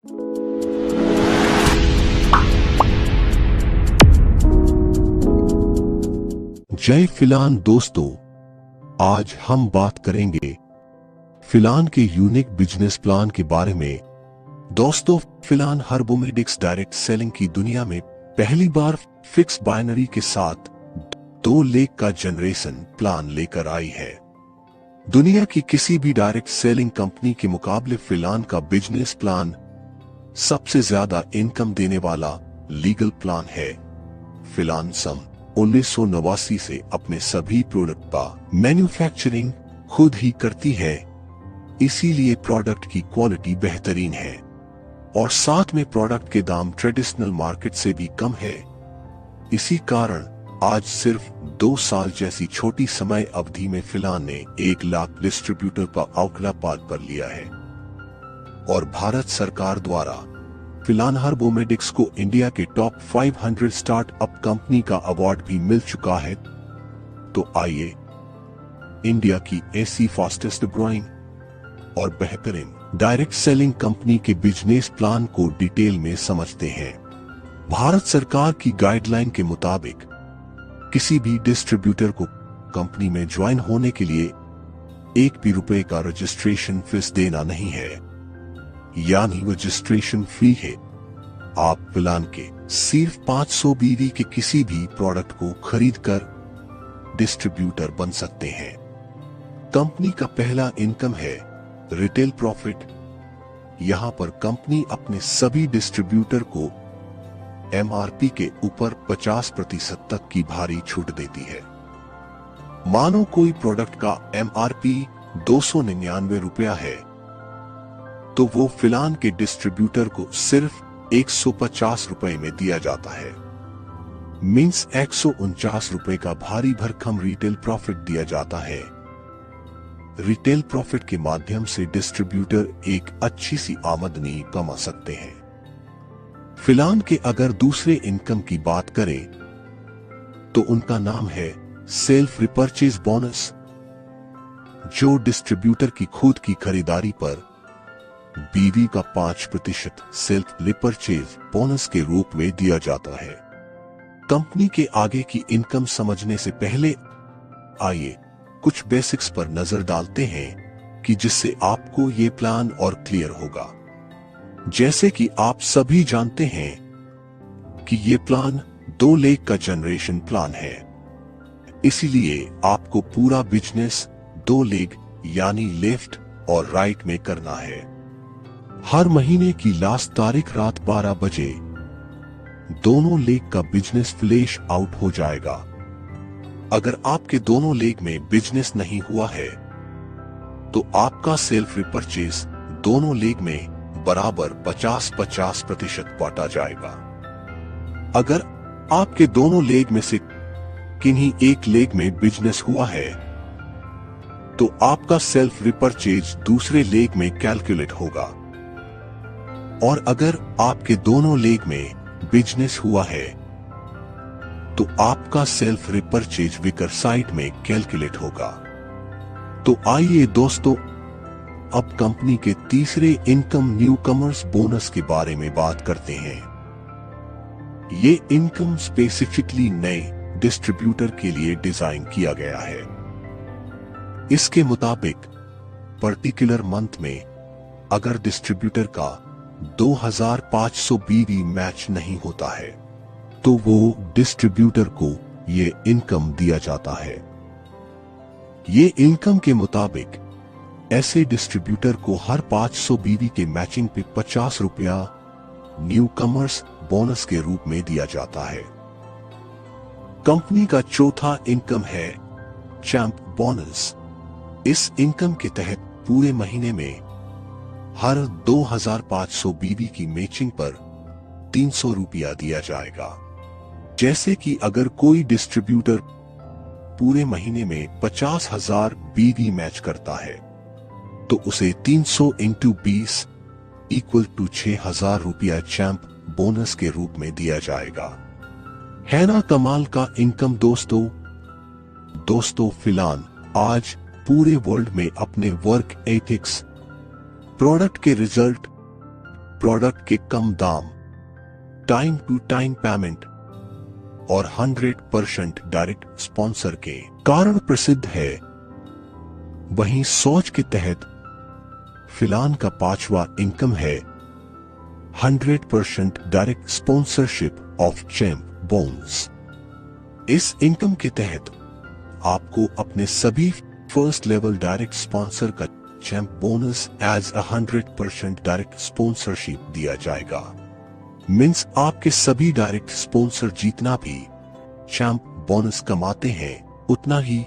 जय फिलान दोस्तों, आज हम बात करेंगे फिलान के यूनिक बिजनेस प्लान के बारे में। दोस्तों, फिलान हर्बोमेडिक्स डायरेक्ट सेलिंग की दुनिया में पहली बार फिक्स बाइनरी के साथ 2 लेख का जनरेशन प्लान लेकर आई है। दुनिया की किसी भी डायरेक्ट सेलिंग कंपनी के मुकाबले फिलान का बिजनेस प्लान सबसे ज्यादा इनकम देने वाला लीगल प्लान है। फिलान सन 1989 से अपने सभी प्रोडक्ट का मैन्युफैक्चरिंग खुद ही करती है, इसीलिए प्रोडक्ट की क्वालिटी बेहतरीन है और साथ में प्रोडक्ट के दाम ट्रेडिशनल मार्केट से भी कम है। इसी कारण आज सिर्फ 2 साल जैसी छोटी समय अवधि में फिलान ने 1 लाख डिस्ट्रीब्यूटर का आंकड़ा पार कर लिया है और भारत सरकार द्वारा फिलान हर्बोमेडिक्स को इंडिया के टॉप 500 स्टार्टअप कंपनी का अवार्ड भी मिल चुका है। तो आइए इंडिया की ऐसी फास्टेस्ट ग्रोइंग और बेहतरीन डायरेक्ट सेलिंग कंपनी के बिजनेस प्लान को डिटेल में समझते हैं। भारत सरकार की गाइडलाइन के मुताबिक किसी भी डिस्ट्रीब्यूटर को कंपनी में ज्वाइन होने के लिए 1 भी रुपए का रजिस्ट्रेशन फीस देना नहीं है, यानी रजिस्ट्रेशन फ्री है। आप फिलान के सिर्फ 500 बीवी के किसी भी प्रोडक्ट को खरीदकर डिस्ट्रीब्यूटर बन सकते हैं। कंपनी का पहला इनकम है रिटेल प्रॉफिट। यहां पर कंपनी अपने सभी डिस्ट्रीब्यूटर को एमआरपी के ऊपर 50% तक की भारी छूट देती है। मानो कोई प्रोडक्ट का एमआरपी 299 रुपया है तो वो फिलान के डिस्ट्रीब्यूटर को सिर्फ 150 रुपए में दिया जाता है। मींस 149 रुपए का भारी भरकम रिटेल प्रॉफिट दिया जाता है। रिटेल प्रॉफिट के माध्यम से डिस्ट्रीब्यूटर एक अच्छी सी आमदनी कमा सकते हैं। फिलान के अगर दूसरे इनकम की बात करें तो उनका नाम है सेल्फ रिपर्चेज बोनस, जो डिस्ट्रीब्यूटर की खुद की खरीदारी पर बीवी का 5% सेल्फ रिपर्चेज बोनस के रूप में दिया जाता है। कंपनी के आगे की इनकम समझने से पहले आइए कुछ बेसिक्स पर नजर डालते हैं कि जिससे आपको ये प्लान और क्लियर होगा। जैसे कि आप सभी जानते हैं कि ये प्लान 2 लेख का जनरेशन प्लान है, इसीलिए आपको पूरा बिजनेस 2 लेग यानी लेफ्ट और राइट में करना है। हर महीने की लास्ट तारीख रात 12 बजे दोनों लेग का बिजनेस फ्लैश आउट हो जाएगा। अगर आपके दोनों लेग में बिजनेस नहीं हुआ है तो आपका सेल्फ रिपर्चेज दोनों लेग में बराबर 50-50% बांटा जाएगा। अगर आपके दोनों लेग में से किन्हीं एक लेग में बिजनेस हुआ है तो आपका सेल्फ रिपर्चेज दूसरे लेग में कैलकुलेट होगा और अगर आपके दोनों लेग में बिजनेस हुआ है तो आपका सेल्फ रिपर्चेज विकर साइट में कैलकुलेट होगा। तो आइए दोस्तों, अब कंपनी के तीसरे इनकम न्यूकमर्स बोनस के बारे में बात करते हैं। ये इनकम स्पेसिफिकली नए डिस्ट्रीब्यूटर के लिए डिजाइन किया गया है। इसके मुताबिक पर्टिकुलर मंथ में अगर डिस्ट्रीब्यूटर का 2500 बीवी मैच नहीं होता है तो वो डिस्ट्रीब्यूटर को ये इनकम दिया जाता है। ये इनकम के मुताबिक ऐसे डिस्ट्रीब्यूटर को हर 500 बीवी के मैचिंग पे 50 रुपया न्यू कमर्स बोनस के रूप में दिया जाता है। कंपनी का चौथा इनकम है चैंप बोनस। इस इनकम के तहत पूरे महीने में हर 2500 बीवी की मैचिंग पर 300 रुपया दिया जाएगा। जैसे कि अगर कोई डिस्ट्रीब्यूटर पूरे महीने में 50,000 बीवी मैच करता है तो उसे 300 इंटू 20 इक्वल टू 6,000 रुपया चैंप बोनस के रूप में दिया जाएगा। है ना कमाल का इनकम दोस्तों, फिलान आज पूरे वर्ल्ड में अपने वर्क एथिक्स, प्रोडक्ट के रिजल्ट, प्रोडक्ट के कम दाम, टाइम टू टाइम पेमेंट और 100% डायरेक्ट स्पॉन्सर के कारण प्रसिद्ध है। वहीं सोच के तहत फिलान का पांचवा इनकम है 100% direct sponsorship of champ bonus. इस इनकम के तहत आपको अपने सभी फर्स्ट लेवल डायरेक्ट स्पॉन्सर का champ bonus as 100% direct sponsorship दिया जाएगा। मींस आपके सभी डायरेक्ट स्पॉन्सर जितना भी चैंप बोनस कमाते हैं उतना ही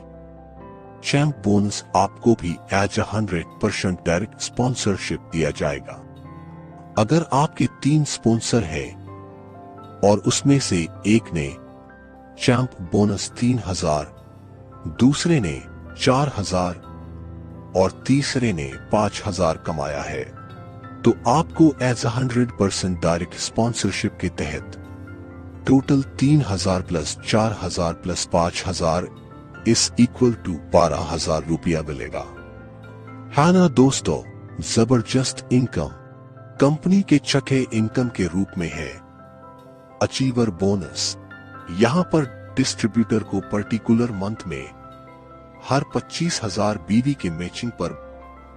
चैंप बोनस आपको भी एज 100% डायरेक्ट स्पॉन्सरशिप दिया जाएगा। अगर आपके 3 स्पॉन्सर हैं और उसमें से एक ने चैंप बोनस 3000, दूसरे ने 4000 और तीसरे ने 5000 कमाया है, तो आपको एज 100% डायरेक्ट स्पॉन्सरशिप के तहत टोटल 3000 प्लस 4000 प्लस 5000 इस इक्वल टू 12000 रुपया मिलेगा। है ना दोस्तों, जबरदस्त इनकम। कंपनी के छठे इनकम के रूप में है अचीवर बोनस। यहां पर डिस्ट्रीब्यूटर को पर्टिकुलर मंथ में हर 25,000 बीवी के मैचिंग पर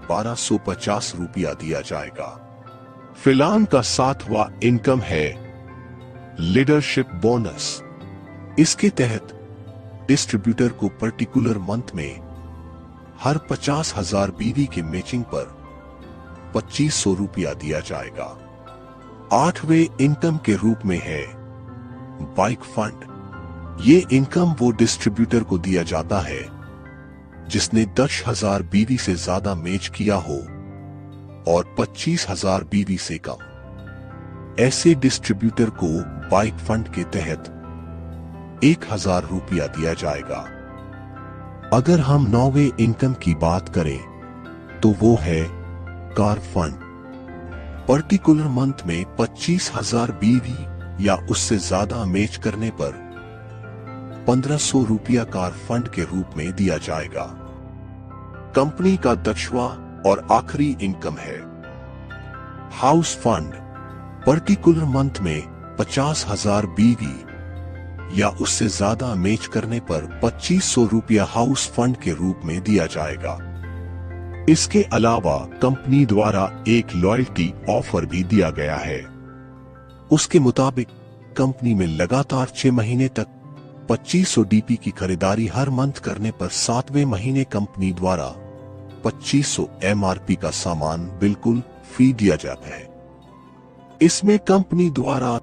1250 रुपया दिया जाएगा। फिलान का 7वां इनकम है लीडरशिप बोनस। इसके तहत डिस्ट्रीब्यूटर को पर्टिकुलर मंथ में हर 50,000 बीवी के मैचिंग पर 2500 रुपया दिया जाएगा। 8वें इनकम के रूप में है बाइक फंड। ये इनकम वो डिस्ट्रीब्यूटर को दिया जाता है जिसने 10,000 बीवी से ज्यादा मैच किया हो और 25,000 बीवी से कम। ऐसे डिस्ट्रीब्यूटर को बाइक फंड के तहत 1000 रुपया दिया जाएगा। अगर हम 9वें इनकम की बात करें तो वो है कार फंड। पर्टिकुलर मंथ में 25,000 बीवी या उससे ज्यादा मैच करने पर 1500 रुपया कार फंड के रूप में दिया जाएगा। कंपनी का 10वां और आखिरी इनकम है हाउस फंड। पर्टिकुलर मंथ में 50,000 बीवी या उससे ज्यादा मैच करने पर 2500 रुपया हाउस फंड के रूप में दिया जाएगा। इसके अलावा कंपनी द्वारा एक लॉयल्टी ऑफर भी दिया गया है। उसके मुताबिक कंपनी में लगातार 6 महीने तक 2500 डीपी की खरीदारी हर मंथ करने पर 7वें महीने कंपनी द्वारा 2500 एमआरपी का सामान बिल्कुल फ्री दिया जाता है। इसमें कंपनी द्वारा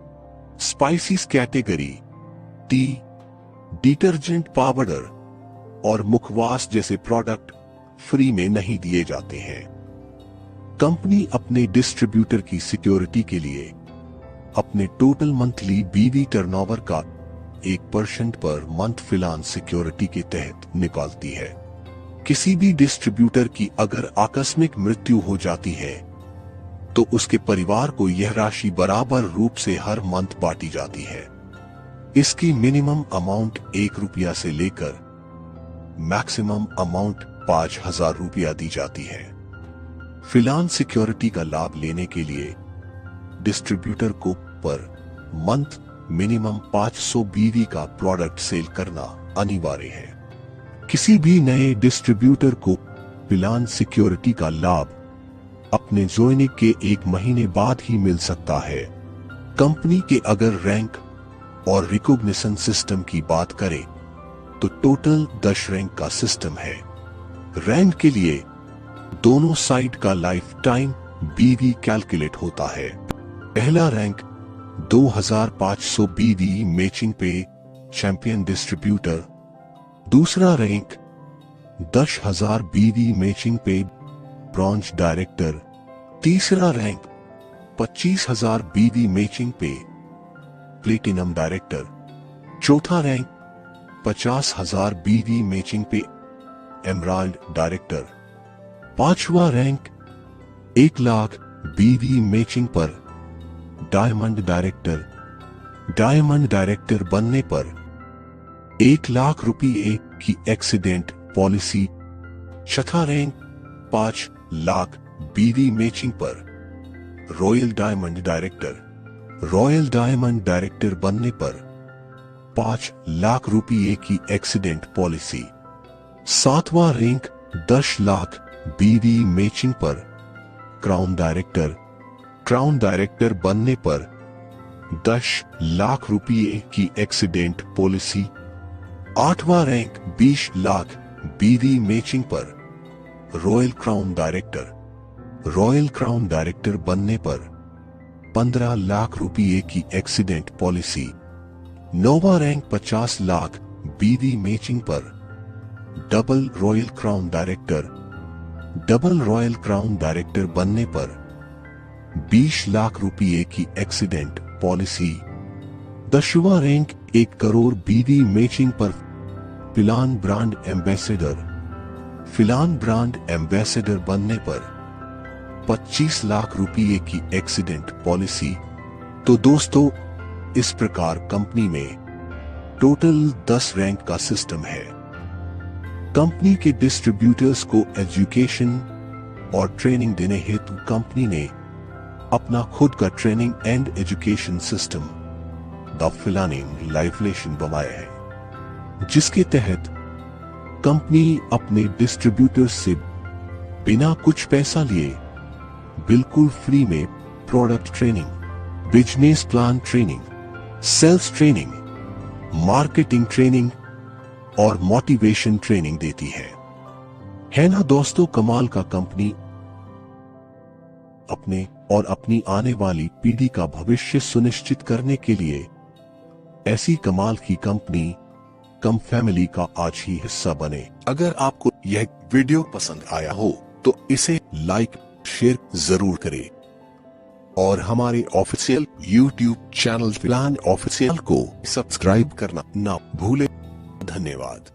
spices category, T, detergent powder और मुखवास जैसे प्रोडक्ट फ्री में नहीं दिए जाते हैं। कंपनी अपने डिस्ट्रीब्यूटर की सिक्योरिटी के लिए अपने टोटल मंथली बीवी टर्नओवर का 1% पर मंथ फिलान सिक्योरिटी के तहत निकालती है। किसी भी डिस्ट्रीब्यूटर की अगर आकस्मिक मृत्यु हो जाती है तो उसके परिवार को यह राशि बराबर रूप से हर मंथ बांटी जाती है। इसकी मिनिमम अमाउंट 1 रुपया से लेकर मैक्सिमम अमाउंट 5000 रुपया दी जाती है। फिलान सिक्योरिटी का लाभ लेने के लिए डिस्ट्रीब्यूटर को पर मंथ मिनिमम 500 बीवी का प्रोडक्ट सेल करना अनिवार्य है। किसी भी नए डिस्ट्रीब्यूटर को फिलान सिक्योरिटी का लाभ अपने ज्वाइनिंग के 1 महीने बाद ही मिल सकता है। कंपनी के अगर रैंक और रिकॉग्निशन सिस्टम की बात करें तो टोटल 10 रैंक का सिस्टम है। रैंक के लिए दोनों साइड का लाइफ टाइम बीवी कैलकुलेट होता है। पहला रैंक 2500 बीवी मैचिंग पे चैंपियन डिस्ट्रीब्यूटर, दूसरा रैंक 10,000 बीवी मैचिंग पे ब्रॉन्ज डायरेक्टर, तीसरा रैंक 25,000 बीवी मैचिंग पे प्लेटिनम डायरेक्टर, चौथा रैंक 50,000 बीवी मैचिंग पे एमराल्ड डायरेक्टर, पांचवा रैंक 1 लाख बीवी मैचिंग पर डायमंड डायरेक्टर। डायमंड डायरेक्टर बनने पर 1 लाख रुपये की एक्सीडेंट पॉलिसी। छठा रैंक 5 लाख बीवी मैचिंग पर royal diamond director. Royal diamond director बनने पर 5 लाख रुपये की एक्सीडेंट पॉलिसी। 7वां रैंक 10 लाख बीवी मैचिंग पर क्राउन डायरेक्टर। क्राउन डायरेक्टर बनने पर 10 लाख रुपये की एक्सीडेंट पॉलिसी। 8वां रैंक 20 लाख बीवी मैचिंग पर royal crown director. Royal crown director बनने पर 15 लाख रुपये की एक्सीडेंट पॉलिसी। 9वां रैंक 50 लाख बीवी मैचिंग पर double royal crown director. Double royal crown director बनने पर 20 लाख रुपये की एक्सीडेंट पॉलिसी। 10वां रैंक 1 करोड़ बीवी मैचिंग पर फिलान ब्रांड एम्बेसडर। फिलान ब्रांड एम्बेसडर बनने पर 25 लाख रुपये की एक्सीडेंट पॉलिसी। तो दोस्तों, इस प्रकार कंपनी में टोटल 10 रैंक का सिस्टम है। कंपनी के डिस्ट्रीब्यूटर्स को एजुकेशन और ट्रेनिंग देने हेतु कंपनी ने अपना खुद का training and education system the फिलानिंग लाइफलेशन बनाया है, जिसके तहत कंपनी अपने डिस्ट्रीब्यूटर्स से बिना कुछ पैसा लिए बिल्कुल फ्री में product training, business plan training, sales training, marketing training और मोटिवेशन ट्रेनिंग देती है ना दोस्तों। कमाल का कंपनी अपने और अपनी आने वाली पीढ़ी का भविष्य सुनिश्चित करने के लिए ऐसी कमाल की कंपनी कम फैमिली का आज ही हिस्सा बने। अगर आपको यह वीडियो पसंद आया हो तो इसे लाइक शेयर जरूर करें और हमारे ऑफिशियल YouTube चैनल फिलान ऑफिशियल को सब्सक्राइब करना ना भूलें। धन्यवाद।